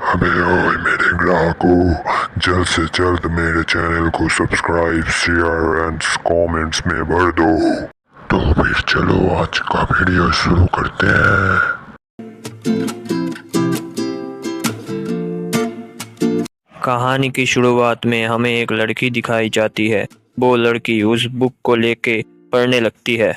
अबे ओए मेरे ग्राहकों, जल्द से जल्द मेरे चैनल को सब्सक्राइब, शेयर एंड कमेंट्स में भर दो। तो फिर चलो आज का वीडियो शुरू करते हैं। कहानी की शुरुआत में हमें एक लड़की दिखाई जाती है। वो लड़की उस बुक को लेके पढ़ने लगती है।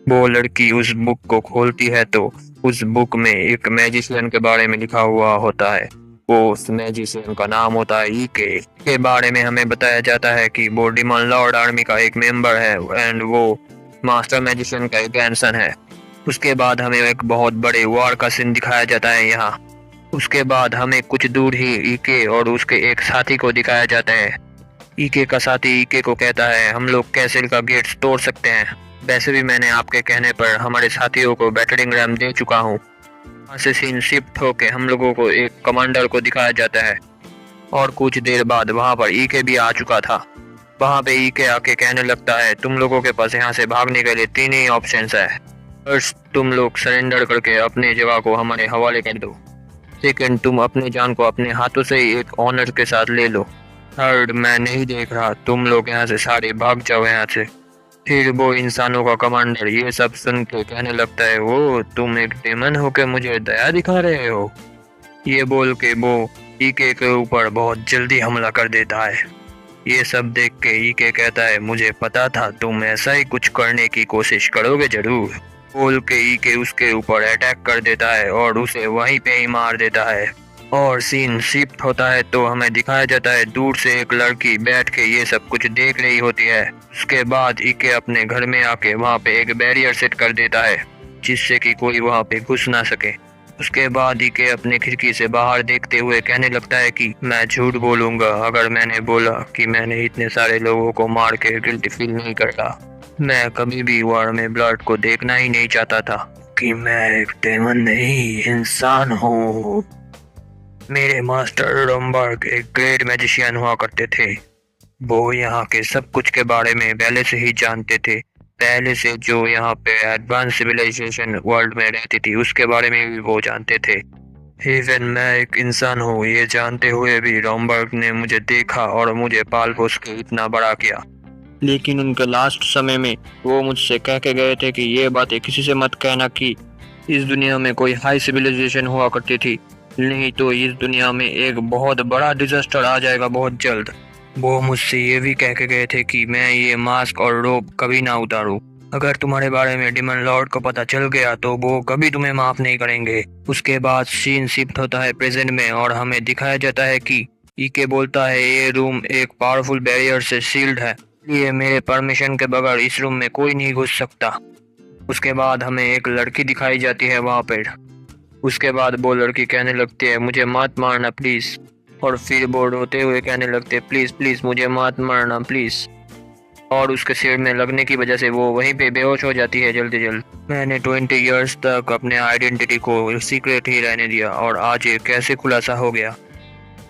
वो लड़की उस बुक को खोलती है तो उस बुक में एक मैजिशियन के बारे में लिखा हुआ होता है। वो उस मैजिशियन का नाम होता है ईके। के बारे में हमें बताया जाता है कि वो डिमन लॉर्ड आर्मी का एक मेंबर है एंड वो मास्टर मैजिशियन का एक ग्रैंडसन है। उसके बाद हमें एक बहुत बड़े वॉर का सीन दिखाया जाता है यहाँ। उसके बाद हमें कुछ दूर ही ईके और उसके एक साथी को दिखाया जाता है। ईके का साथी ईके को कहता है हम लोग कैसल का गेट्स तोड़ सकते हैं। वैसे भी मैंने आपके कहने पर हमारे साथियों को बैटरिंग रैम दे चुका हूँ। वहाँ से सीन शिफ्ट होके हम लोगों को एक कमांडर को दिखाया जाता है और कुछ देर बाद वहाँ पर ईके भी आ चुका था। वहाँ पे ईके आके कहने लगता है तुम लोगों के पास यहाँ से भागने के लिए 3 ही ऑप्शंस है। फर्स्ट, तुम लोग सरेंडर करके अपने जगह को हमारे हवाले कर दो। सेकंड, तुम अपने जान को अपने हाथों से ही एक ऑनर के साथ ले लो। थर्ड, मैं नहीं देख रहा, तुम लोग यहाँ से सारे भाग जाओ यहाँ से। फिर वो इंसानों का कमांडर ये सब सुन के कहने लगता है वो तुम एक डेमन होके मुझे दया दिखा रहे हो। ये बोल के वो ईके के ऊपर बहुत जल्दी हमला कर देता है। ये सब देख के ईके कहता है मुझे पता था तुम ऐसा ही कुछ करने की कोशिश करोगे जरूर। बोल के ईके उसके ऊपर अटैक कर देता है और उसे वहीं पे ही मार देता है। और सीन शिफ्ट होता है तो हमें दिखाया जाता है दूर से एक लड़की बैठ के ये सब कुछ देख रही होती है। उसके बाद ईके अपने घर में आके वहाँ पे एक बैरियर सेट कर देता है जिससे कि कोई वहाँ पे घुस ना सके। उसके बाद ईके अपने खिड़की से बाहर देखते हुए कहने लगता है कि मैं झूठ बोलूंगा अगर मैंने बोला कि मैंने इतने सारे लोगों को मार के गिल्ट फील नहीं करता। मैं कभी भी वॉर में ब्लड को देखना ही नहीं चाहता था कि मैं एक डेमन नहीं इंसान हूँ। मेरे मास्टर रोमबर्ग एक ग्रेट मैजिशियन हुआ करते थे। वो यहाँ के सब कुछ के बारे में पहले से ही जानते थे। पहले से जो यहाँ पे एडवांस सिविलाइजेशन वर्ल्ड में रहती थी उसके बारे में भी वो जानते थे। इवन मैं एक इंसान हूँ ये जानते हुए भी रोमबर्ग ने मुझे देखा और मुझे पाल पोस के इतना बड़ा किया। लेकिन उनके लास्ट समय में वो मुझसे कह के गए थे कि ये बातें किसी से मत कहना कि इस दुनिया में कोई हाई सिविलाइजेशन हुआ करती थी, नहीं तो इस दुनिया में एक बहुत बड़ा डिजास्टर आ जाएगा बहुत जल्द। वो मुझसे ये भी कह के गए थे कि मैं ये मास्क और रोब कभी ना उतारूं। अगर तुम्हारे बारे में डिमन लॉर्ड को पता चल गया तो वो कभी तुम्हें माफ नहीं करेंगे। उसके बाद सीन शिफ्ट होता है प्रेजेंट में और हमें दिखाया जाता है कि ईके बोलता है ये रूम एक पावरफुल बैरियर से सील्ड है, इसलिए मेरे परमिशन के बगैर इस रूम में कोई नहीं घुस सकता। उसके बाद हमें एक लड़की दिखाई जाती है वहाँ पर। उसके बाद वो लड़की कहने लगती है मुझे मत मारना प्लीज। और फिर वो रोते हुए कहने लगते प्लीज प्लीज मुझे मत मारना प्लीज। और उसके सिर में लगने की वजह से वो वहीं पे बेहोश हो जाती है जल्दी जल्द। मैंने 20 इयर्स तक अपने आइडेंटिटी को सीक्रेट ही रहने दिया और आज ये कैसे खुलासा हो गया।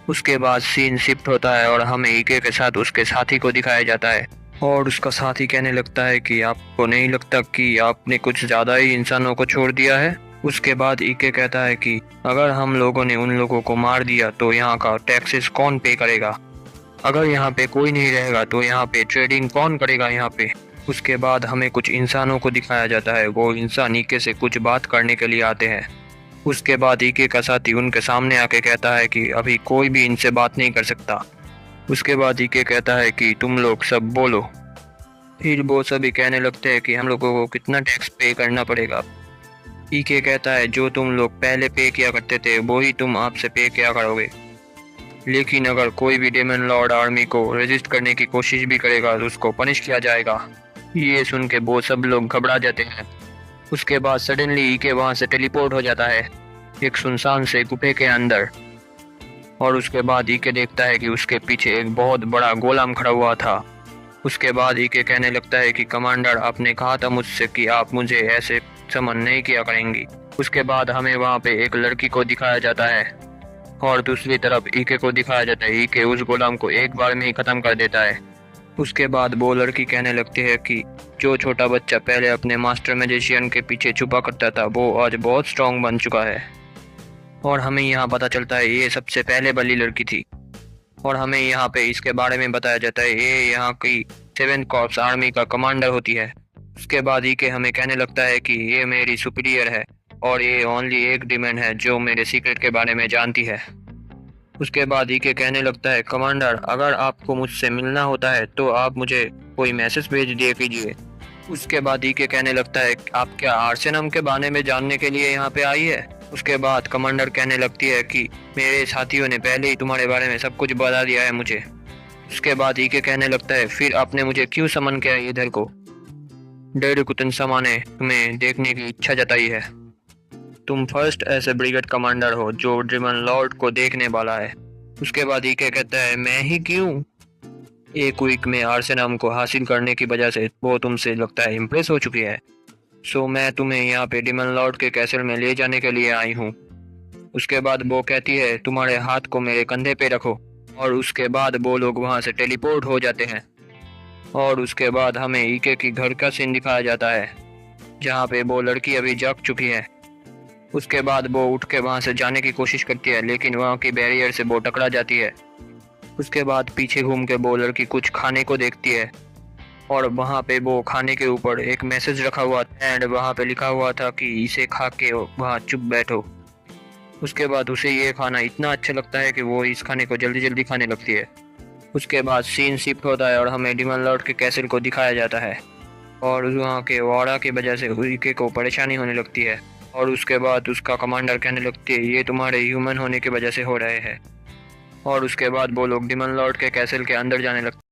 उसके बाद सीन शिफ्ट होता है और हमें ईके के साथ उसके साथी को दिखाया जाता है और उसका साथी कहने लगता है कि आपको नहीं लगता कि आपने कुछ ज्यादा ही इंसानों को छोड़ दिया है। उसके बाद ईके कहता है कि अगर हम लोगों ने उन लोगों को मार दिया तो यहाँ का टैक्सेस कौन पे करेगा। अगर यहाँ पे कोई नहीं रहेगा तो यहाँ पे ट्रेडिंग कौन करेगा यहाँ पे। उसके बाद हमें कुछ इंसानों को दिखाया जाता है। वो इंसान ईके से कुछ बात करने के लिए आते हैं। उसके बाद ईके का साथी उनके सामने आके कहता है कि अभी कोई भी इनसे बात नहीं कर सकता। उसके बाद ईके कहता है कि तुम लोग सब बोलो। फिर वो सभी कहने लगते हैं कि हम लोगों को कितना टैक्स पे करना पड़ेगा। ईके कहता है जो तुम लोग पहले पे किया करते थे वो ही तुम आपसे पे किया करोगे, लेकिन अगर कोई भी डेमन लॉर्ड आर्मी को रेजिस्ट करने की कोशिश भी करेगा तो उसको पनिश किया जाएगा। ये सुन के वो सब लोग घबरा जाते हैं। उसके बाद सडनली ईके वहां से टेलीपोर्ट हो जाता है एक सुनसान से गुफे के अंदर। और उसके बाद ईके देखता है कि उसके पीछे एक बहुत बड़ा गोलाम खड़ा हुआ था। उसके बाद ईके कहने लगता है कि कमांडर आपने कहा था मुझसे कि आप मुझे ऐसे समन नहीं किया करेंगी। उसके बाद हमें वहाँ पे एक लड़की को दिखाया जाता है और दूसरी तरफ ईके को दिखाया जाता है। ईके उस गोलाम को एक बार में ही खत्म कर देता है। उसके बाद वो लड़की कहने लगती है कि जो छोटा बच्चा पहले अपने मास्टर मैजिशियन के पीछे छुपा करता था वो आज बहुत स्ट्रांग बन चुका है। और हमें यहाँ पता चलता है ये सबसे पहले वाली लड़की थी। और हमें यहाँ पे इसके बारे में बताया जाता है ये यहाँ की 7th कॉर्प्स आर्मी का कमांडर होती है। उसके बाद ईके हमें कहने लगता है कि ये मेरी सुपीरियर है और ये ओनली एक डिमेंड है जो मेरे सीक्रेट के बारे में जानती है। उसके बाद ईके कहने लगता है कमांडर, अगर आपको मुझसे मिलना होता है तो आप मुझे कोई मैसेज भेज दिया कीजिए। उसके बाद ईके कहने लगता है आप क्या आर्सेनम के बारे में जानने के लिए यहाँ पे आई है। उसके बाद कमांडर कहने लगती है कि मेरे साथियों ने पहले ही तुम्हारे बारे में सब कुछ बता दिया है मुझे। उसके बाद ईके कहने लगता है फिर आपने मुझे क्यों समन किया इधर को। डेडकुतन समा ने तुम्हें देखने की इच्छा जताई है। तुम फर्स्ट ऐसे ब्रिगेड कमांडर हो जो ड्रीमन लॉर्ड को देखने वाला है। उसके बाद ईके कहता है मैं ही क्यों। एक वीक में आर्सेनम को हासिल करने की वजह से वो तुमसे लगता है इम्प्रेस हो चुकी है। सो मैं तुम्हें यहाँ पे डिमन लॉर्ड के कैसल में ले जाने के लिए आई हूँ। उसके बाद वो कहती है तुम्हारे हाथ को मेरे कंधे पे रखो और उसके बाद वो लोग वहाँ से टेलीपोर्ट हो जाते हैं। और उसके बाद हमें ईके की घर का सीन दिखाया जाता है जहाँ पे वो लड़की अभी जग चुकी है। उसके बाद वो उठ के वहाँ से जाने की कोशिश करती है लेकिन वहाँ की बैरियर से वो टकरा जाती है। उसके बाद पीछे घूम के वो लड़की कुछ खाने को देखती है और वहाँ पे वो खाने के ऊपर एक मैसेज रखा हुआ एंड वहाँ पे लिखा हुआ था कि इसे खा के वहाँ चुप बैठो। उसके बाद उसे ये खाना इतना अच्छा लगता है कि वो इस खाने को जल्दी जल्दी खाने लगती है। उसके बाद सीन शिफ्ट होता है और हमें डिमन लॉर्ड के कैसल को दिखाया जाता है और वहाँ के वाड़ा की वजह से ईके को परेशानी होने लगती है। और उसके बाद उसका कमांडर कहने लगती है ये तुम्हारे ह्यूमन होने की वजह से हो रहे हैं। और उसके बाद वो लोग डिमन लॉर्ड के कैसल के अंदर जाने लगते